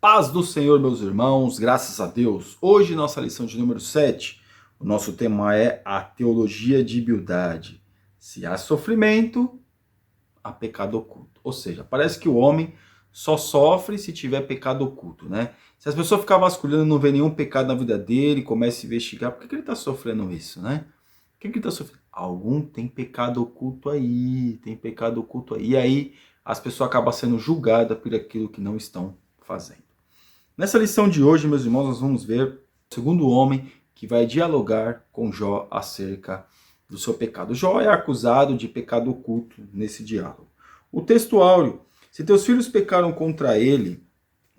Paz do Senhor, meus irmãos, graças a Deus. Hoje, nossa lição de número 7, o nosso tema é a teologia de Bildade. Se há sofrimento, há pecado oculto. Ou seja, parece que o homem só sofre se tiver pecado oculto, né? Se as pessoas ficarem vasculhando e não vê nenhum pecado na vida dele, começa a investigar, por que ele está sofrendo isso, né? Por que ele está sofrendo? Tem pecado oculto aí, tem pecado oculto aí. E aí, as pessoas acabam sendo julgadas por aquilo que não estão fazendo. Nessa lição de hoje, meus irmãos, nós vamos ver o segundo homem que vai dialogar com Jó acerca do seu pecado. Jó é acusado de pecado oculto nesse diálogo. O texto áureo: se teus filhos pecaram contra ele,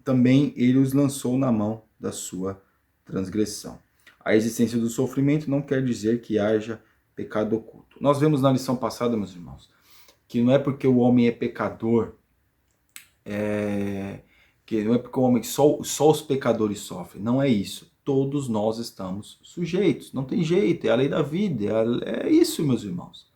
também ele os lançou na mão da sua transgressão. A existência do sofrimento não quer dizer que haja pecado oculto. Nós vemos na lição passada, meus irmãos, que não é porque o homem é pecador, que não é porque o homem, só os pecadores sofrem. Não é isso. Todos nós estamos sujeitos. Não tem jeito, é a lei da vida. É isso, meus irmãos.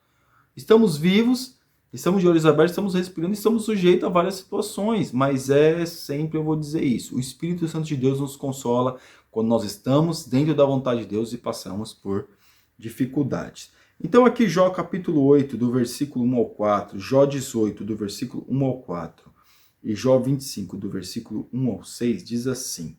Estamos vivos, estamos de olhos abertos, estamos respirando, estamos sujeitos a várias situações. Mas sempre eu vou dizer isso. O Espírito Santo de Deus nos consola quando nós estamos dentro da vontade de Deus e passamos por dificuldades. Então aqui Jó capítulo 8, do versículo 1 ao 4, Jó 18, do versículo 1 ao 4, e Jó 25, do versículo 1 ao 6, diz assim: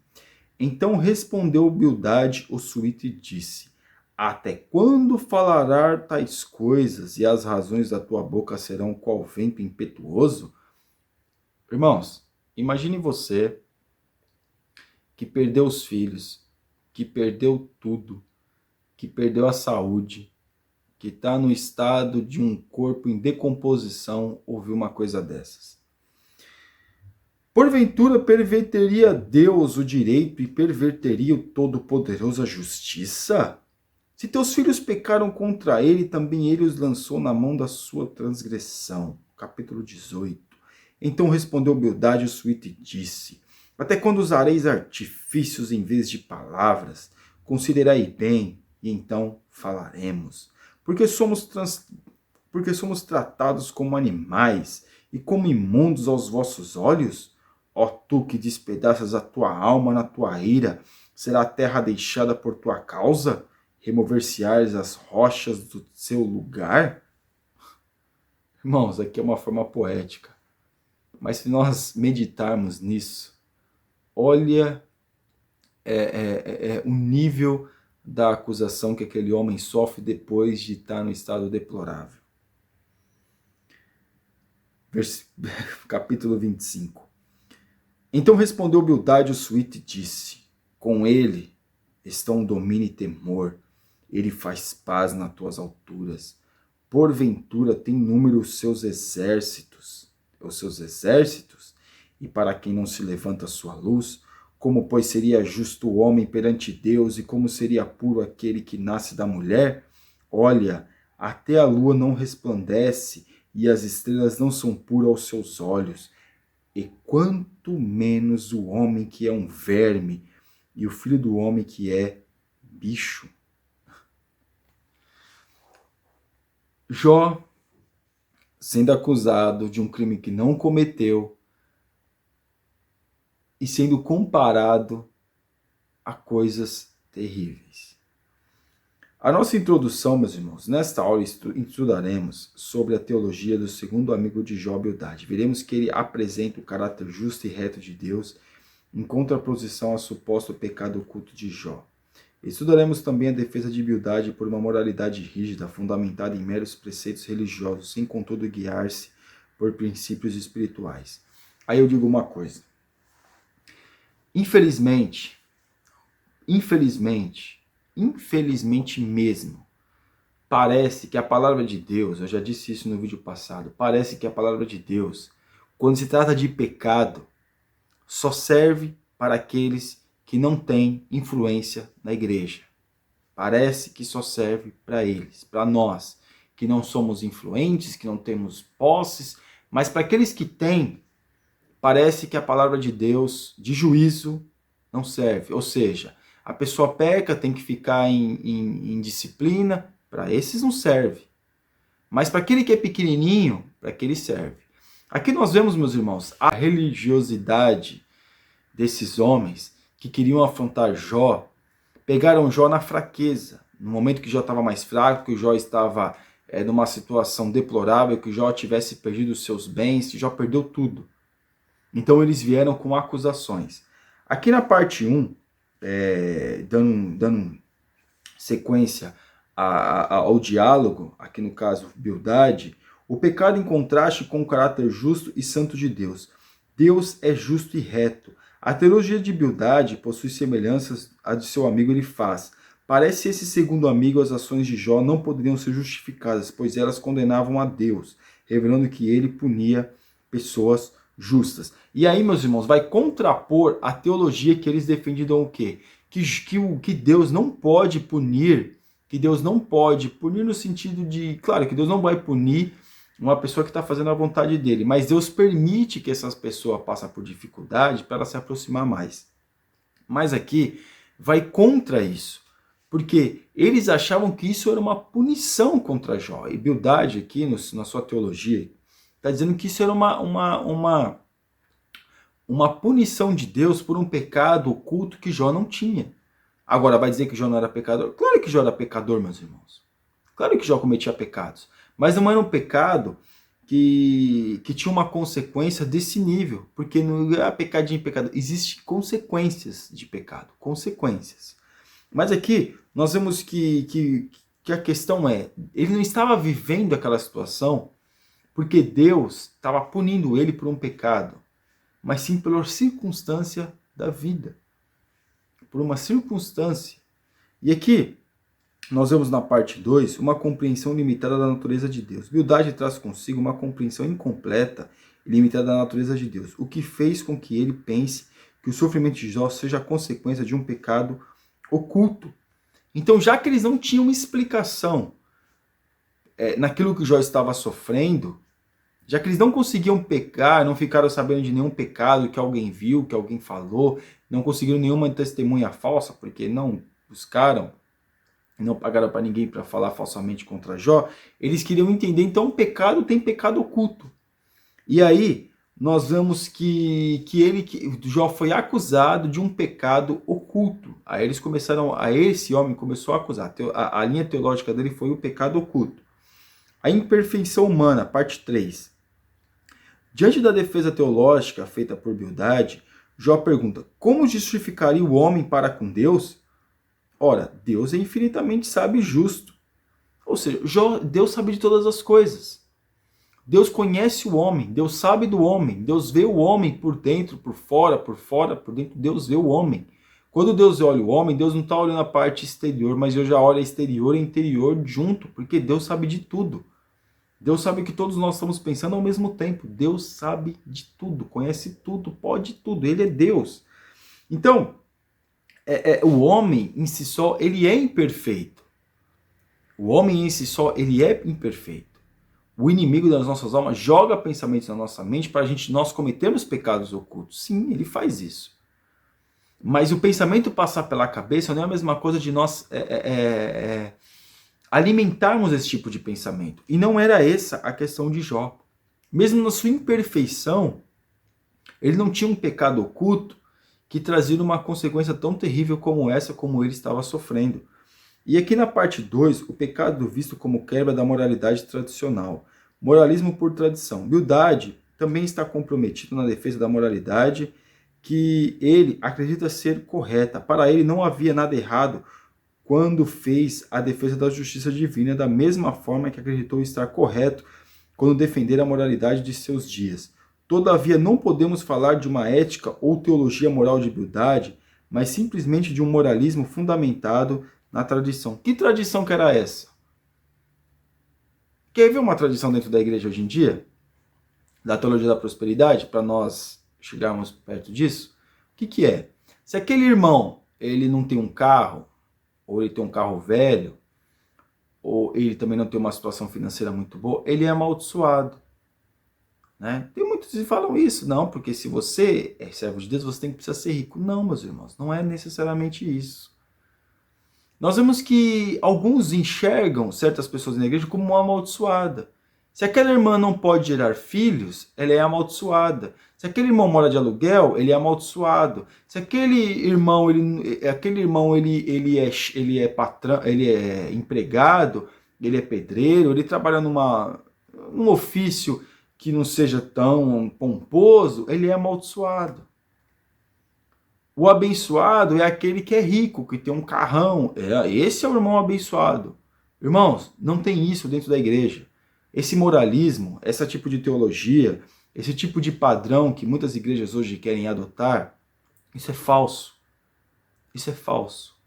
Então respondeu Bildade o suíte e disse: Até quando falará tais coisas, e as razões da tua boca serão qual vento impetuoso? Irmãos, imagine você que perdeu os filhos, que perdeu tudo, que perdeu a saúde, que está no estado de um corpo em decomposição, ouvir uma coisa dessas. Porventura perverteria Deus o direito e perverteria o Todo-Poderoso a justiça? Se teus filhos pecaram contra ele, também ele os lançou na mão da sua transgressão. Capítulo 18. Então respondeu Bildade o suíte e disse: Até quando usareis artifícios em vez de palavras? Considerai bem, e então falaremos. Porque somos tratados como animais e como imundos aos vossos olhos? Ó tu que despedaças a tua alma na tua ira, será a terra deixada por tua causa? Remover-se-ás as rochas do seu lugar? Irmãos, aqui é uma forma poética. Mas se nós meditarmos nisso, olha o nível da acusação que aquele homem sofre depois de estar no estado deplorável. Capítulo 25. Então respondeu Bildade o suíte e disse: Com ele estão domínio e temor, ele faz paz nas tuas alturas. Porventura tem número os seus exércitos, e para quem não se levanta a sua luz, como pois seria justo o homem perante Deus, e como seria puro aquele que nasce da mulher? Olha, até a lua não resplandece, e as estrelas não são puras aos seus olhos. E quanto menos o homem que é um verme, e o filho do homem que é bicho. Jó sendo acusado de um crime que não cometeu e sendo comparado a coisas terríveis. A nossa introdução, meus irmãos, nesta aula estudaremos sobre a teologia do segundo amigo de Jó, Bildade. Veremos que ele apresenta o caráter justo e reto de Deus em contraposição ao suposto pecado oculto de Jó. Estudaremos também a defesa de Bildade por uma moralidade rígida, fundamentada em meros preceitos religiosos, sem contudo guiar-se por princípios espirituais. Aí eu digo uma coisa. Infelizmente mesmo, parece que a palavra de Deus, eu já disse isso no vídeo passado, parece que a palavra de Deus, quando se trata de pecado, só serve para aqueles que não têm influência na igreja. Parece que só serve para eles, para nós, que não somos influentes, que não temos posses, mas para aqueles que têm, parece que a palavra de Deus, de juízo, não serve. Ou seja, a pessoa peca, tem que ficar em disciplina, para esses não serve. Mas para aquele que é pequenininho, para aquele serve. Aqui nós vemos, meus irmãos, a religiosidade desses homens que queriam afrontar Jó pegaram Jó na fraqueza, no momento que Jó estava mais fraco, que o Jó estava numa situação deplorável, que Jó tivesse perdido os seus bens, que Jó perdeu tudo. Então eles vieram com acusações. Aqui na parte 1, dando sequência ao diálogo, aqui no caso Bildade, o pecado em contraste com o caráter justo e santo de Deus. Deus é justo e reto. A teologia de Bildade possui semelhanças à de seu amigo Elifaz. Parece esse segundo amigo as ações de Jó não poderiam ser justificadas, pois elas condenavam a Deus, revelando que ele punia pessoas justas. E aí, meus irmãos, vai contrapor a teologia que eles defendiam o quê? Que Deus não pode punir, no sentido de, claro, que Deus não vai punir uma pessoa que está fazendo a vontade dele, mas Deus permite que essas pessoas passem por dificuldade para ela se aproximar mais. Mas aqui vai contra isso, porque eles achavam que isso era uma punição contra Jó. E Bildade aqui, na sua teologia, está dizendo que isso era uma punição de Deus por um pecado oculto que Jó não tinha. Agora, vai dizer que Jó não era pecador? Claro que Jó era pecador, meus irmãos. Claro que Jó cometia pecados. Mas não era um pecado que tinha uma consequência desse nível. Porque não é pecadinho, pecado. Existem consequências de pecado. Consequências. Mas aqui, nós vemos que a questão é, ele não estava vivendo aquela situação porque Deus estava punindo ele por um pecado, mas sim pela circunstância da vida. Por uma circunstância. E aqui, nós vemos na parte 2 uma compreensão limitada da natureza de Deus. Bildade traz consigo uma compreensão incompleta e limitada da natureza de Deus, o que fez com que ele pense que o sofrimento de Jó seja a consequência de um pecado oculto. Então, já que eles não tinham explicação naquilo que Jó estava sofrendo, já que eles não conseguiam pecar, não ficaram sabendo de nenhum pecado que alguém viu, que alguém falou, não conseguiram nenhuma testemunha falsa, porque não buscaram, não pagaram para ninguém para falar falsamente contra Jó, eles queriam entender, então o pecado tem pecado oculto. E aí, nós vemos que Jó foi acusado de um pecado oculto. Aí esse homem começou a acusar. A linha teológica dele foi o pecado oculto. A imperfeição humana, parte 3. Diante da defesa teológica feita por Bildade, Jó pergunta: como justificaria o homem para com Deus? Ora, Deus é infinitamente sábio e justo. Ou seja, Deus sabe de todas as coisas. Deus conhece o homem, Deus sabe do homem, Deus vê o homem por dentro, por fora, por dentro, Deus vê o homem. Quando Deus olha o homem, Deus não está olhando a parte exterior, mas Deus já olha exterior e interior junto, porque Deus sabe de tudo. Deus sabe que todos nós estamos pensando ao mesmo tempo. Deus sabe de tudo, conhece tudo, pode tudo. Ele é Deus. Então, o homem em si só, ele é imperfeito. O homem em si só, ele é imperfeito. O inimigo das nossas almas joga pensamentos na nossa mente para nós cometermos pecados ocultos. Sim, ele faz isso. Mas o pensamento passar pela cabeça não é a mesma coisa de nós alimentarmos esse tipo de pensamento. E não era essa a questão de Jó. Mesmo na sua imperfeição, ele não tinha um pecado oculto que trazia uma consequência tão terrível como essa, como ele estava sofrendo. E aqui na parte 2, o pecado visto como quebra da moralidade tradicional. Moralismo por tradição. Bildade também está comprometido na defesa da moralidade que ele acredita ser correta. Para ele não havia nada errado quando fez a defesa da justiça divina, da mesma forma que acreditou estar correto quando defender a moralidade de seus dias. Todavia, não podemos falar de uma ética ou teologia moral de Bildade, mas simplesmente de um moralismo fundamentado na tradição. Que tradição que era essa? Quer ver uma tradição dentro da igreja hoje em dia? Da teologia da prosperidade, para nós chegarmos perto disso? O que é? Se aquele irmão ele não tem um carro, ou ele tem um carro velho, ou ele também não tem uma situação financeira muito boa, ele é amaldiçoado. Né? Tem muitos que falam isso, não, porque se você é servo de Deus, você precisa ser rico. Não, meus irmãos, não é necessariamente isso. Nós vemos que alguns enxergam certas pessoas na igreja como uma amaldiçoada. Se aquela irmã não pode gerar filhos, ela é amaldiçoada. Se aquele irmão mora de aluguel, ele é amaldiçoado. Se aquele irmão ele é patrão, ele é empregado, ele é pedreiro, ele trabalha num ofício que não seja tão pomposo, ele é amaldiçoado. O abençoado é aquele que é rico, que tem um carrão. Esse é o irmão abençoado. Irmãos, não tem isso dentro da igreja. Esse moralismo, esse tipo de teologia, esse tipo de padrão que muitas igrejas hoje querem adotar, isso é falso. Isso é falso.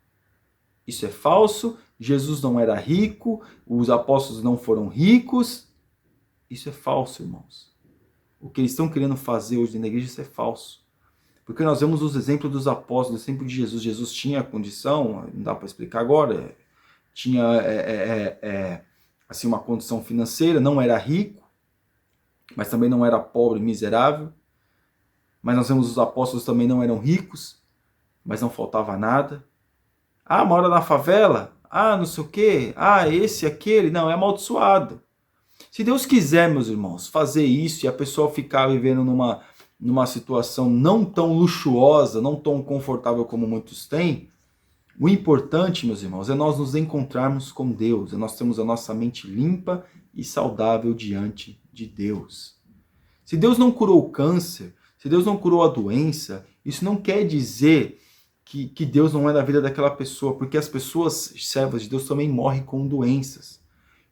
Isso é falso. Jesus não era rico, os apóstolos não foram ricos. Isso é falso, irmãos. O que eles estão querendo fazer hoje na igreja, isso é falso. Porque nós vemos os exemplos dos apóstolos, o exemplo de Jesus. Jesus tinha a condição, não dá para explicar agora, tinha assim, uma condição financeira, não era rico, mas também não era pobre e miserável. Mas nós vemos os apóstolos também não eram ricos, mas não faltava nada. Ah, mora na favela? Ah, não sei o quê. Ah, esse, aquele. Não, é amaldiçoado. Se Deus quiser, meus irmãos, fazer isso e a pessoa ficar vivendo numa situação não tão luxuosa, não tão confortável como muitos têm, o importante, meus irmãos, é nós nos encontrarmos com Deus, é nós termos a nossa mente limpa e saudável diante de Deus. Se Deus não curou o câncer, se Deus não curou a doença, isso não quer dizer que Deus não é na vida daquela pessoa, porque as pessoas servas de Deus também morrem com doenças.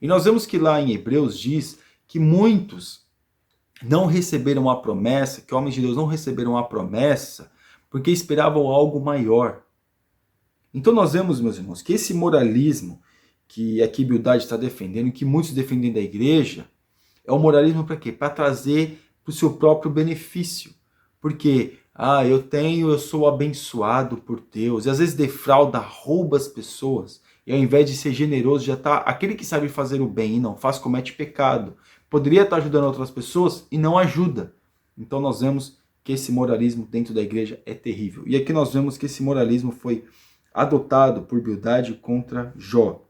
E nós vemos que lá em Hebreus diz que muitos não receberam a promessa, que homens de Deus não receberam a promessa, porque esperavam algo maior. Então nós vemos, meus irmãos, que esse moralismo que aqui Bildade está defendendo, que muitos defendem da igreja, é o moralismo para quê? Para trazer para o seu próprio benefício. Porque, eu sou abençoado por Deus, e às vezes defrauda, rouba as pessoas, e ao invés de ser generoso, já está aquele que sabe fazer o bem e não faz, comete pecado. Poderia estar ajudando outras pessoas e não ajuda. Então nós vemos que esse moralismo dentro da igreja é terrível. E aqui nós vemos que esse moralismo foi adotado por Bildade contra Jó.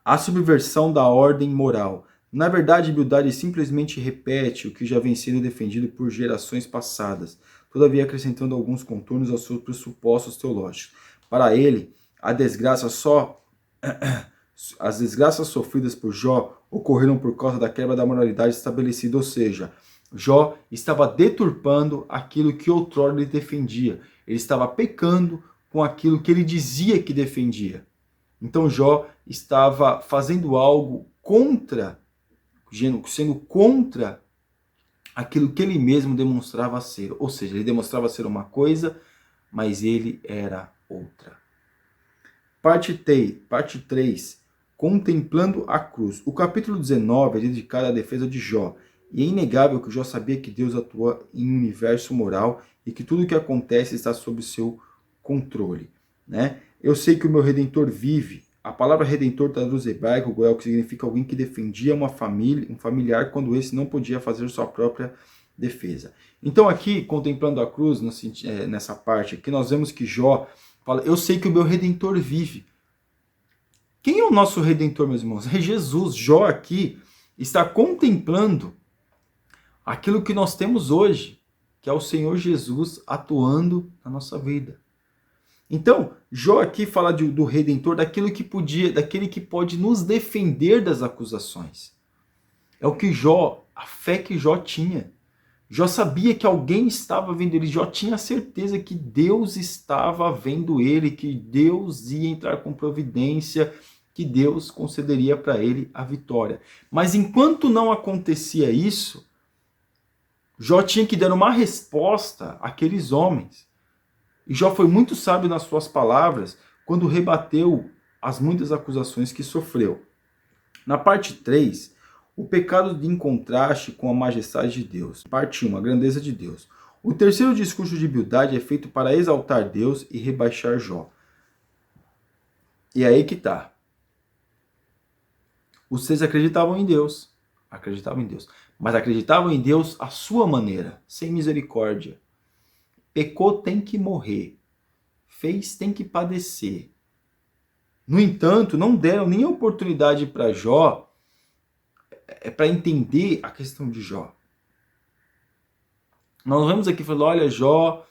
A subversão da ordem moral. Na verdade, Bildade simplesmente repete o que já vem sendo defendido por gerações passadas, todavia acrescentando alguns contornos aos seus pressupostos teológicos. Para ele, as desgraças sofridas por Jó ocorreram por causa da quebra da moralidade estabelecida, ou seja, Jó estava deturpando aquilo que outrora ele defendia. Ele estava pecando com aquilo que ele dizia que defendia. Então Jó estava fazendo algo sendo contra aquilo que ele mesmo demonstrava ser. Ou seja, ele demonstrava ser uma coisa, mas ele era outra. Parte 3. Contemplando a cruz. O capítulo 19 é dedicado à defesa de Jó. E é inegável que Jó sabia que Deus atua em um universo moral e que tudo o que acontece está sob seu controle. Né? Eu sei que o meu Redentor vive. A palavra Redentor traduz hebraico, Goel, que significa alguém que defendia uma família, um familiar, quando esse não podia fazer sua própria defesa. Então aqui, contemplando a cruz, nessa parte aqui, nós vemos que Jó fala, eu sei que o meu Redentor vive. Quem é o nosso Redentor, meus irmãos? É Jesus. Jó aqui está contemplando aquilo que nós temos hoje, que é o Senhor Jesus atuando na nossa vida. Então, Jó aqui fala do Redentor, daquele que pode nos defender das acusações. É o que a fé que Jó tinha. Jó sabia que alguém estava vendo ele. Jó tinha certeza que Deus estava vendo ele, que Deus ia entrar com providência, que Deus concederia para ele a vitória. Mas enquanto não acontecia isso, Jó tinha que dar uma resposta àqueles homens. E Jó foi muito sábio nas suas palavras quando rebateu as muitas acusações que sofreu. Na parte 3, o pecado em contraste com a majestade de Deus. Parte 1, a grandeza de Deus. O terceiro discurso de Bildade é feito para exaltar Deus e rebaixar Jó. E é aí que está. Os seis acreditavam em Deus, mas acreditavam em Deus à sua maneira, sem misericórdia. Pecou, tem que morrer. Fez, tem que padecer. No entanto, não deram nem oportunidade para Jó é para entender a questão de Jó. Nós vemos aqui falando, olha, Jó,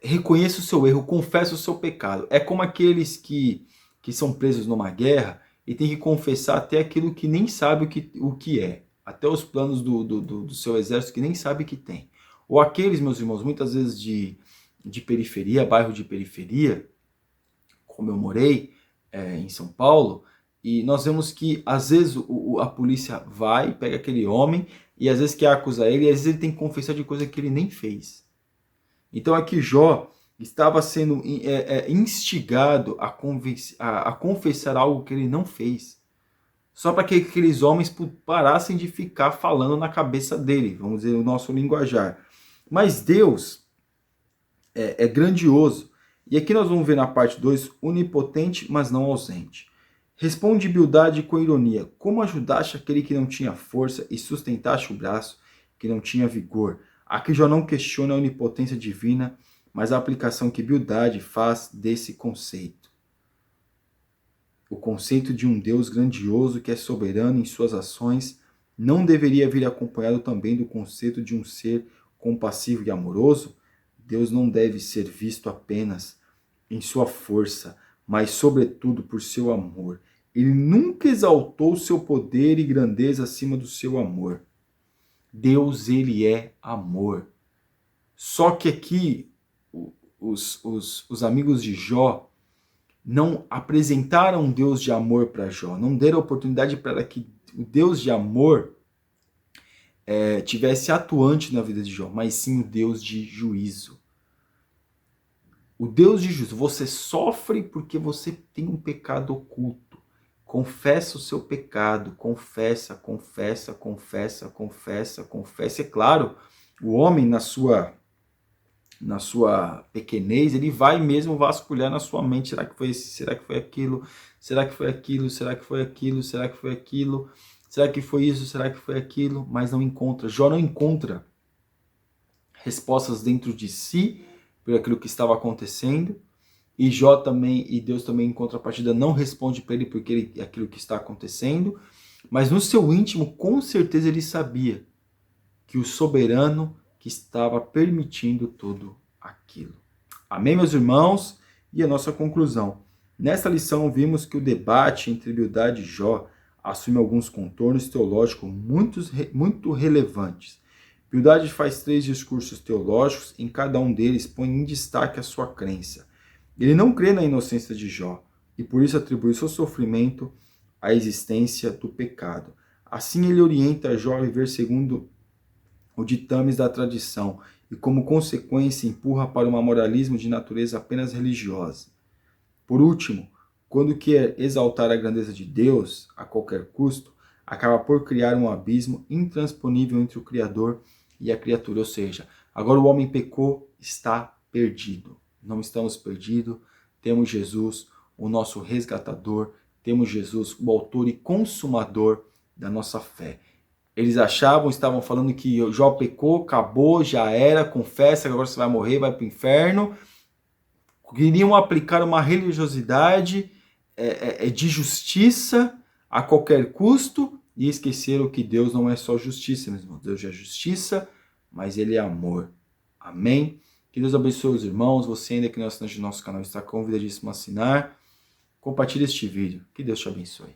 reconheça o seu erro, confessa o seu pecado. É como aqueles que são presos numa guerra e tem que confessar até aquilo que nem sabe o que é. Até os planos do seu exército que nem sabe que tem. Ou aqueles, meus irmãos, muitas vezes de periferia, bairro de periferia, como eu morei em São Paulo, e nós vemos que às vezes a polícia vai, pega aquele homem, e às vezes quer acusar ele, e às vezes ele tem que confessar de coisa que ele nem fez. Então aqui Jó estava sendo instigado a confessar algo que ele não fez. Só para que aqueles homens parassem de ficar falando na cabeça dele, vamos dizer, o nosso linguajar. Mas Deus é grandioso. E aqui nós vamos ver na parte 2, onipotente, mas não ausente. Responde Bildade com ironia, como ajudaste aquele que não tinha força e sustentaste o braço que não tinha vigor? Aqui Jó não questiona a onipotência divina, mas a aplicação que Bildade faz desse conceito. O conceito de um Deus grandioso que é soberano em suas ações não deveria vir acompanhado também do conceito de um ser compassivo e amoroso? Deus não deve ser visto apenas em sua força, mas sobretudo por seu amor. Ele nunca exaltou seu poder e grandeza acima do seu amor. Deus, ele é amor. Só que aqui os amigos de Jó não apresentaram um Deus de amor para Jó, não deram oportunidade para que o Deus de amor tivesse atuante na vida de Jó, mas sim o Deus de juízo. O Deus de juízo, você sofre porque você tem um pecado oculto. Confessa o seu pecado, confessa, confessa, confessa, confessa, confessa. É claro, o homem na sua pequenez, ele vai mesmo vasculhar na sua mente, será que foi esse, será que foi aquilo, será que foi aquilo, será que foi aquilo, será que foi aquilo, será que foi isso, será que foi aquilo, mas não encontra. Jó não encontra respostas dentro de si por aquilo que estava acontecendo, e Jó também, e Deus também em contrapartida não responde para ele porque aquilo que está acontecendo, mas no seu íntimo com certeza ele sabia que o soberano que estava permitindo tudo aquilo. Amém, meus irmãos? E a nossa conclusão. Nesta lição vimos que o debate entre Bildade e Jó assume alguns contornos teológicos muito relevantes. Bildade faz 3 discursos teológicos, em cada um deles põe em destaque a sua crença. Ele não crê na inocência de Jó, e por isso atribui seu sofrimento à existência do pecado. Assim ele orienta Jó a viver segundo o ditames da tradição, e como consequência empurra para um moralismo de natureza apenas religiosa. Por último, quando quer exaltar a grandeza de Deus a qualquer custo, acaba por criar um abismo intransponível entre o Criador e a criatura, ou seja, agora o homem pecou, está perdido. Não estamos perdidos, temos Jesus, o nosso resgatador, temos Jesus, o autor e consumador da nossa fé. Eles estavam falando que Jó pecou, acabou, já era, confessa que agora você vai morrer, vai para o inferno. Queriam aplicar uma religiosidade de justiça a qualquer custo e esqueceram que Deus não é só justiça, meu irmão. Deus é justiça, mas ele é amor. Amém? Que Deus abençoe os irmãos. Você ainda que não é assinante do nosso canal está convidadíssimo a assinar. Compartilhe este vídeo. Que Deus te abençoe.